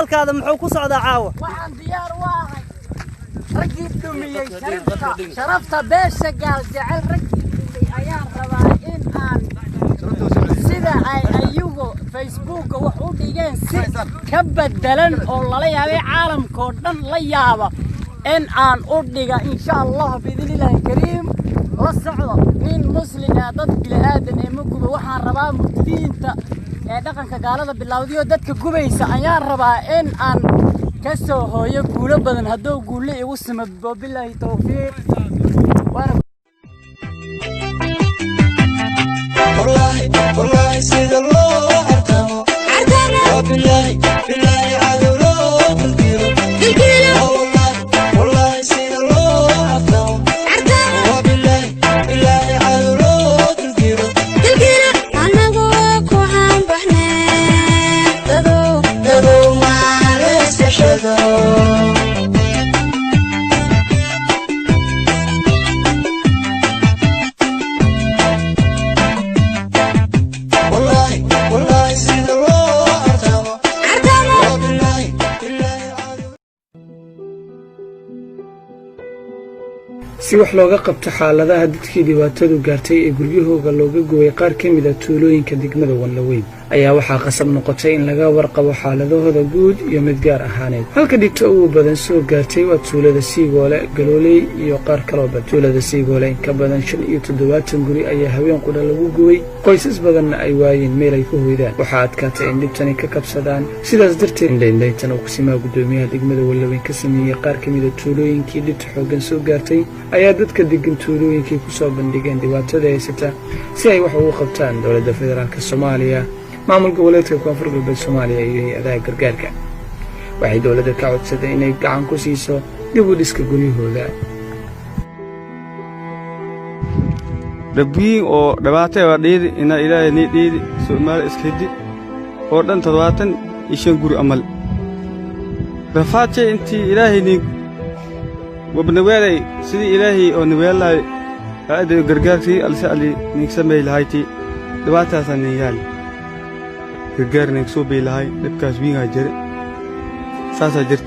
hadalkaada muxuu ku socdaa caawa waxaan diyaar u ahay raggii dhumiyey sharafta beesha gaal jecel raggii dhumiyey ayaan rabaa in aan sida ay ayagu facebooka wax u dhigeen si ka bedelan oo lala yaabay caalamkoo dhan la yaaba in aan u dhiga insha allah biidnillaahi kariim la socdo nin muslim ah dad bilaadan ee ma gubo waxaan rabaa murtidiinta ee dhaqanka gaalada bilowdiyo dadka gubaysa ayaan rabaa in aan ka soo hooyo guulo badan hadduu guulo igu samabo bilaahi tawfiiq والله سيد الله عرتمو بالله عدو لو بالكيلو والله سيد الله عرتمو بالله عدو لو بالكيلو أنا بوك وحن بحنا دادو ما ليس شدو si wax looga qabto xaaladaha dadkii dhibaatadu gaartay ee guryahooda looga gooyay qaar ka mid ah tuulooyinka degmada Wanlaweyn ayaa waxaa qasab noqotay in laga warqabo xaaladahooda guud iyo mid gaar ahaaneed halka dhibta ugu badan soo gaartay waa tuulada Siigoole Galooley iyo qaar kale oo tuulada Siigoole in ka badan 75 guri ayaa haween qudha lagu gooyay qoysas badanna ay waayeen meel ay ku hoydaan waxaa adkaatay in dhibtani ka kabsadaan sidaas darteed indhayntan uu kusima gudoomiyaha degmada Wanlaweyn ka sameeyay qaar ka mid ah tuulooyinkii dhibta xooggan soo gaartay ayaa dadka degan tuulooyinkii ku soo bandhigeen dhibaatada haysata si ay wax ugu qabtaan dawladda federaalka Soomaaliya maamul goboleedka Koonfur Galbeed Soomaaliya iyo hay'adaha gargaarka waxay dawladda ka codsaday inay gacan ku siiso dib u dhiska guryahooda rabbi oo dhibaato waa dheed ina ilaahay ni dheed Soomaali iskidi oo dhan 75 guri amal rafaatay intii ilaahay ni وبنوالي سيدي إلهي ونوالي هذا قرقارتي السألي نكسمي لهايتي دواتها سنيال قرقار نكسو بي لهاي لبكاس بيها جري ساسا جرت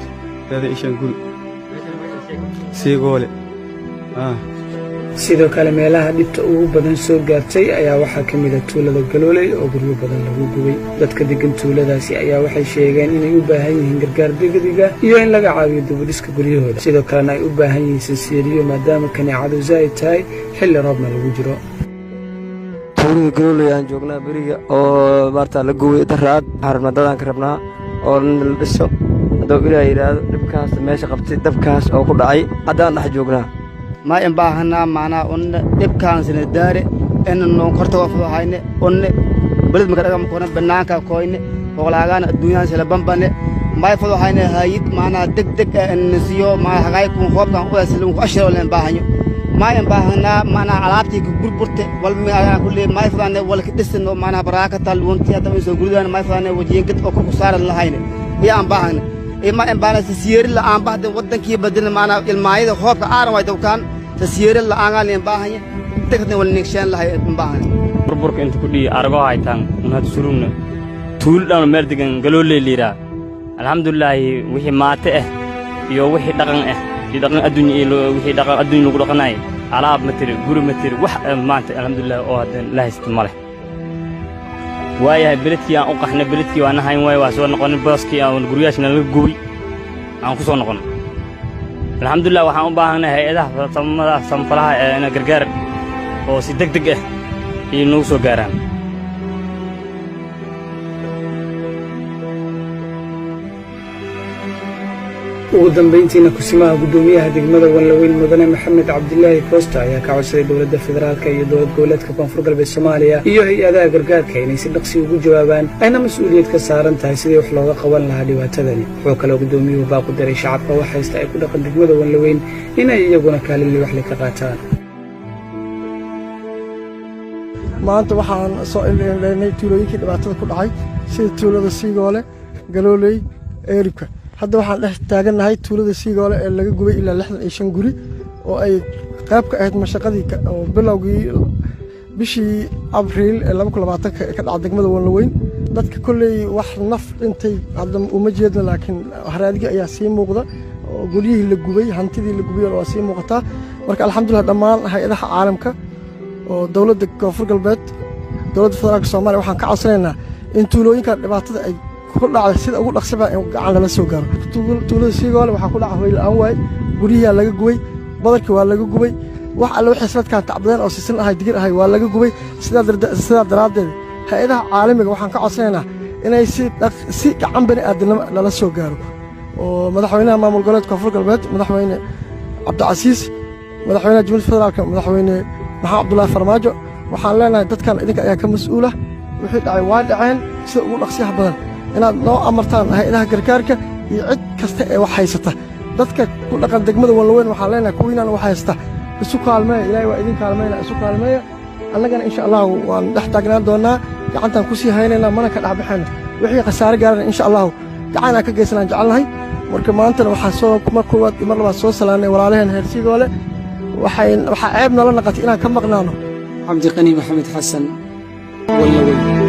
هذا إيش نقول سيقولي sidoo kale meelaha dhibta ugu badan soo gaartay ayaa waxa kamid ah tuulada Galooley oo guryo badan lagu gubay dadka degan tuuladaasi ayaa waxay sheegeen inay u baahan yihiin gargaar degdeg ah iyo in laga caawiyo dib u dhiska guryahooda sidoo kale ay u baahan yihiin sinsiiriyo maadaama kaneecadu zaid tahay xilli roobna lagu jiro tuulada Galooley aan joognaa bariga oo maarta la gubay daraad harmadadaan ka rabnaa oo la dhiso hadoo ilaahay yiraahdo dhibkaas meesha qabtay dabkaas oo ku dhacay hadaan dhex joognaa ما ينباهنا معنا أن إبكان سندارة إن نكرت وفوا هاينة أن بلد مكان مكان بناك كوين وغلاغان الدنيا سلبان بني ما يفوا هاينة هايت معنا دك النسيو ما هاي كون خواب كان قوي سلم أشر ولا ينباهني ما ينباهنا معنا علابتي كبرت والمي كل ما يفوا ولا كدسن معنا براكة تلونتي هذا من سجودان ما يفوا وجين كت أكو كسار الله هاينة هي ينباهنا إما ينباهنا تسير لا عم بعد ودن كي بدل معنا الماء خواب كأر وايد وكان تسير الله عنال ينباهني تكتن والنكشان الله ينباهني بربرك أنت كلي أرجع عيتان ونهاد سرورنا طول دام مردكن قالوا لي الحمد لله وحي ماته يو وحي دقن الدنيا وحي دقن الدنيا لو دقناي على متر غور متر وح مانت الحمد لله أو هذا لا يستمر وايه بلدكي أو قحنا بلدكي وأنا هاي واي واسون نقول باسكي أو الغرياش نلقوي عن خصوصا نقول الحمد لله waxaan u baahanahay hay'adaha samfalaha ee gargaar oo si degdeg ah inuu soo gaaraan ugu dambeyntiina kusimaha gudoomiyaha degmada Wanlaweyn mudane Maxamed Cabdilaahi Foosta ayaa ka codsaday dawladda federaalka iyo dawlad goboleedka Koonfur Galbeed Soomaaliya iyo hay'adaha gargaarka inay si dhaqsi ugu jawaabaan ayna mas'uuliyad ka saaran tahay sidii wax looga qaban lahaa dhibaatadani wuxuu kale gudoomiyuhu baaq u diray shacabka wax haysta ay ku dhaqan degmada Wanlaweyn inay iyaguna kaalin wax ka qaataan maanta waxaan soo ilaalinay tuulooyinkii dhibaatada ku dhacay sida tuulada Siigoole Galooley Eerika hadda waxaan dhex taaganahay tuulada Siigoole ee laga gubay ilaa 65 guri oo ay qayb ka ahayd mashaqadii oo bilowgii bishii Abriil ee 2020 ka dhacday degmada Wanlaweyn dadka kolley wax naf dhintay hadda uma jeedno laakiin haraadiga ayaa sii muuqda oo guryihii la gubay hantidii la gubay waa sii muuqataa marka alxamdulillah dhammaan hay-adaha caalamka oo dowladda koonfur galbeed dowladda federaalka soomaaliya waxaan ka codsanaynaa in tuulooyinkan dhibaatada ay ku dhacday sida ugu dhaqsiba in gacan lala soo gaaro tuulada siigoole waxaa ku dhaca hoyla-aan waay guryihiyaa laga gubay badarkii waa laga gubay wax alle wixii sanadkan tacbadeen oo sisin ahay digir ahay waa laga gubay sidaa daraaddeed hay-adaha caalamiga waxaan ka codsanaynaa inay si gacan bani aadamnimo lala soo gaaro oo madaxweynaha maamul goboleedka koonfur galbeed madaxweyne cabdicasiis madaxweynaha jumhuuriyadda federaalka madaxweyne maxamed cabdullaahi farmaajo waxaan leenahay dadkan idinka ayaa ka mas-uula wixii dhacay waa dhaceen sida ugu dhaqsiyaha badan inaad noo amartaan hay-adaha gargaarka iyo cid kasta ee wax haysata dadka ku dhaqan degmada Wallaweyn waxaan leenahay kuwiinaan wax haysta isu kaalmeeya ilaahay waa idin kaalmeeya isu kaalmeeya annagana insha Allah waan dhex taagnaan doonaa gacantaan ku sii haynaynaa mana ka dhaxbaxayna wixii khasaare gaarana insha Allah gacan ka geysanaan jecelnahay marka maantana waxaa soo kuma koowaad mar labaad soo salaanay walaalaheen heer Siigoole waxaa ceeb nala naqatay inaan ka maqnaano Cabdi Qani Maxamed Xasan Wallaweyn